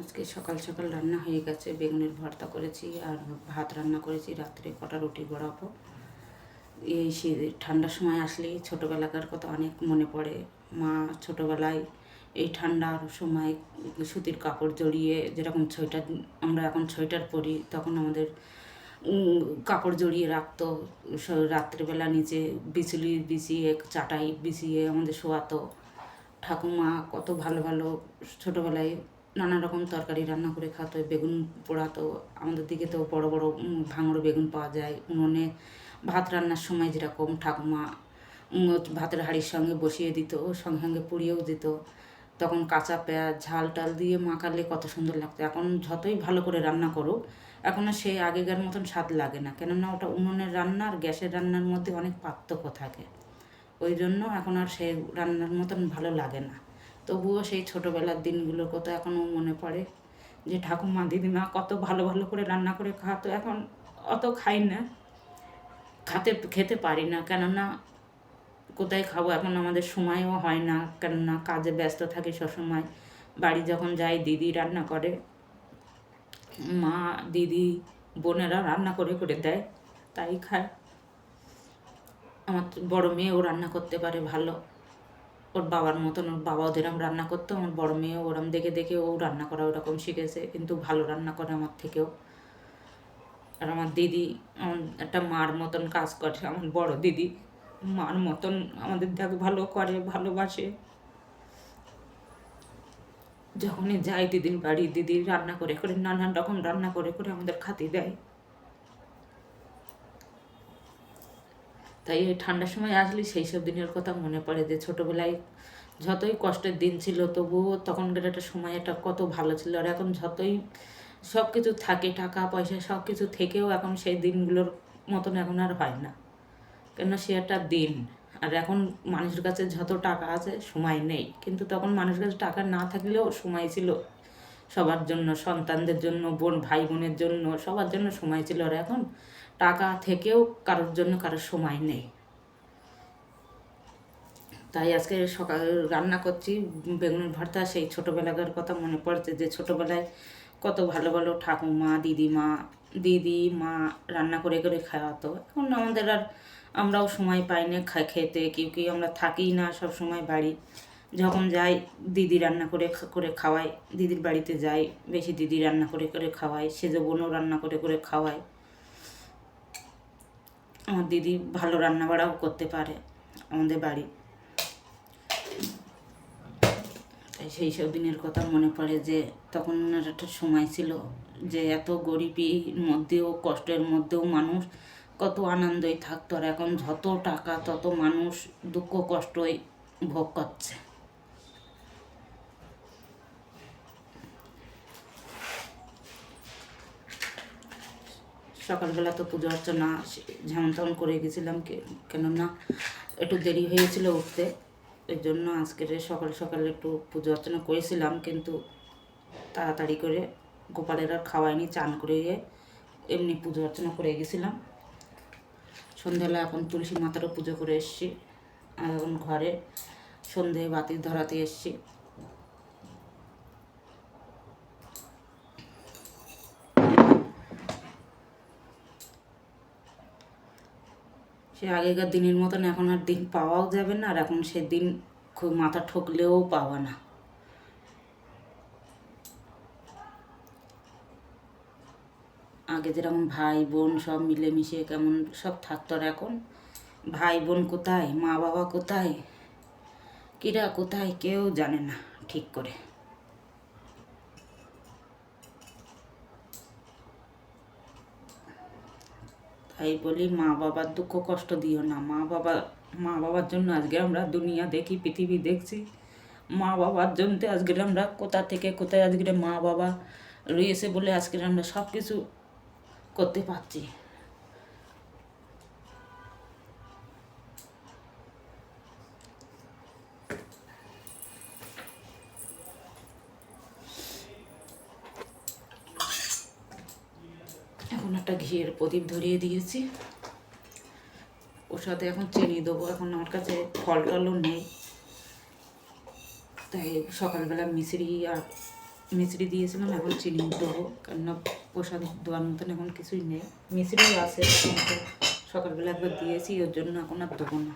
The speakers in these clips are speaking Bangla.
আজকে সকাল সকাল রান্না হয়ে গেছে, বেগুনের ভর্তা করেছি আর ভাত রান্না করেছি। রাত্রে কটা রুটি গড়াবো। এই ঠান্ডার সময় আসলেই ছোটোবেলাকার কথা অনেক মনে পড়ে। মা ছোটোবেলায় এই ঠান্ডার সময় সুতির কাপড় জড়িয়ে, যেরকম সোয়েটার আমরা এখন সোয়েটার পরি, তখন আমাদের কাপড় জড়িয়ে রাখতো। রাত্রেবেলা নিচে বিছুলি বিছিয়ে, চাটাই বিছিয়ে আমাদের শোয়াতো। ঠাকুমা কত ভালো ভালো ছোটোবেলায় নানা রকম তরকারি রান্না করে খাওয়াতো, বেগুন পোড়াতো। আমাদের দিকে তো বড় বড় ভাঙড় বেগুন পাওয়া যায়। উনুনে ভাত রান্নার সময় যেরকম ঠাকুমা ভাতের হাঁড়ির সঙ্গে বসিয়ে দিত, সঙ্গে সঙ্গে পুড়িয়েও দিত। তখন কাঁচা পেঁয়াজ ঝাল টাল দিয়ে মাখালে কত সুন্দর লাগতো। এখন যতই ভালো করে রান্না করো, এখন আর সেই আগেকার মতন স্বাদ লাগে না, কেননা ওটা উনুনের রান্না আর গ্যাসের রান্নার মধ্যে অনেক পার্থক্য থাকে। ওই জন্য এখন আর সেই রান্নার মতন ভালো লাগে না। তবুও সেই ছোটোবেলার দিনগুলোর কথা এখনও মনে পড়ে, যে ঠাকুমা দিদিমা কত ভালো ভালো করে রান্না করে খাওয়াতো। এখন অত খাই না, খেতে পারি না, কেননা কোথায় খাবো, এখন আমাদের সময়ও হয় না, কেননা কাজে ব্যস্ত থাকি সবসময়। বাড়ি যখন যাই দিদি রান্না করে, মা দিদি বোনেরা রান্না করে করে দেয়, তাই খায়। আমার বড় মেয়েও রান্না করতে পারে ভালো, ওর বাবার মতন। ওর বাবাও যেরকম রান্না করতো, আমার বড় মেয়েও ওরম দেখে দেখে ও রান্না করা ওরকম শিখেছে, কিন্তু ভালো রান্না করে আমার থেকেও। আর আমার দিদি একটা মার মতন কাজ করে, আমার বড় দিদি মার মতন আমাদের দেখভালও করে, ভালোবাসে। যখনই যাই দিদির বাড়ি, দিদি রান্না করে করে নানান রকম রান্না করে করে আমাদের খাতি দেয়। তাই এই ঠান্ডার সময় আসলে সেই সব দিনের কথা মনে পড়ে, যে ছোটোবেলায় যতই কষ্টের দিন ছিল, তবুও তখনকার একটা সময় একটা কত ভালো ছিল। আর এখন যতই সব কিছু থাকে, টাকা পয়সা সব কিছু থেকেও এখন সেই দিনগুলোর মতন এখন আর হয় না, কেন সে একটা দিন। আর এখন মানুষের কাছে যত টাকা আছে, সময় নেই। কিন্তু তখন মানুষের কাছে টাকা না থাকলেও সময় ছিল সবার জন্য, সন্তানদের জন্য, ভাই বোনের জন্য, সবার জন্য সময় ছিল। আর এখন টাকা থেকেও কারোর জন্য কারোর সময় নেই। তাই আজকে সকাল রান্না করছি বেগুনের ভর্তা। সেই ছোটোবেলাকার কথা মনে পড়ছে, যে ছোটোবেলায় কত ভালো ভালো ঠাকুমা দিদি মা রান্না করে করে খাওয়াতো। এখন আমাদের আর আমরাও সময় পাই না খেতে, কি আমরা থাকি না সব সময় বাড়ি। যখন যাই দিদি রান্না করে করে খাওয়াই, দিদির বাড়িতে যাই বেশি, দিদি রান্না করে করে খাওয়াই, সেজ বোনও রান্না করে করে খাওয়াই। আমার দিদি ভালো রান্না বাড়াও করতে পারে আমাদের বাড়ি। সেই সব দিনের কথা মনে পড়ে, যে তখন একটা সময় ছিল যে এত গরিবের মধ্যেও, কষ্টের মধ্যেও মানুষ কত আনন্দই থাকতো। আর এখন যত টাকা তত মানুষ দুঃখ কষ্টই ভোগ করছে। সকালবেলা তো পুজো অর্চনা যেমন তেমন করে গেছিলাম, কেননা একটু দেরি হয়েছিল উঠতে। এই জন্য আজকের সকাল সকাল একটু পুজো অর্চনা করেছিলাম, কিন্তু তাড়াতাড়ি করে গোপালের আর খাওয়াইনি, চান করে এমনি পুজো অর্চনা করে গেছিলাম। সন্ধ্যাবেলা এখন তুলসী মাতারও পুজো করে এসেছি, আর এখন ঘরে সন্ধে বাতি ধরাতে এসেছি। সে আগেকার দিনের মতন এখন আর দিন পাওয়াও যাবে না, আর এখন সে দিন খুব মাথা ঠকলেও পাওয়া না। আগে যেরকম ভাই বোন সব মিলেমিশে কেমন সব থাকতো, আর এখন ভাই বোন কোথায়, মা বাবা কোথায়, কিরা কোথায়, কেউ জানে না ঠিক করে। তাই বলি, মা বাবার দুঃখ কষ্ট দিও না। মা বাবার জন্য আজকে আমরা দুনিয়া দেখি, পৃথিবী দেখছি। মা বাবার জন্য আজকে আমরা কোথা থেকে কোথায় আজকে মা বাবা রয়েছে বলে আজকে আমরা সব কিছু করতে পারছি। এখন একটা ঘিয়ের প্রদীপ ধরিয়ে দিয়েছি, ওর সাথে এখন চিনি দেবো। এখন আমার কাছে ফল টলও নেই, তাই সকালবেলা মিছরি আর মিছরি দিয়েছিলাম, এখন চিনি দেবো, কেননা প্রসাদ দেওয়ার মতন এখন কিছুই নেই। মিছরিও আছে কিন্তু সকালবেলা একবার দিয়েছি, ওর জন্য এখন আর দেবো না।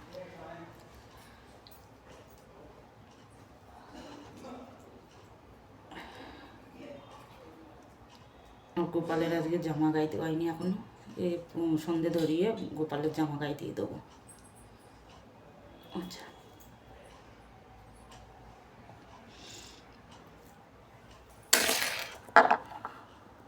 আর গোপালের আজকে জামা গাইতে হয়নি এখনও, এই সন্ধে ধরিয়ে গোপালের জামা গায়ে দিয়ে দেবো। আচ্ছা।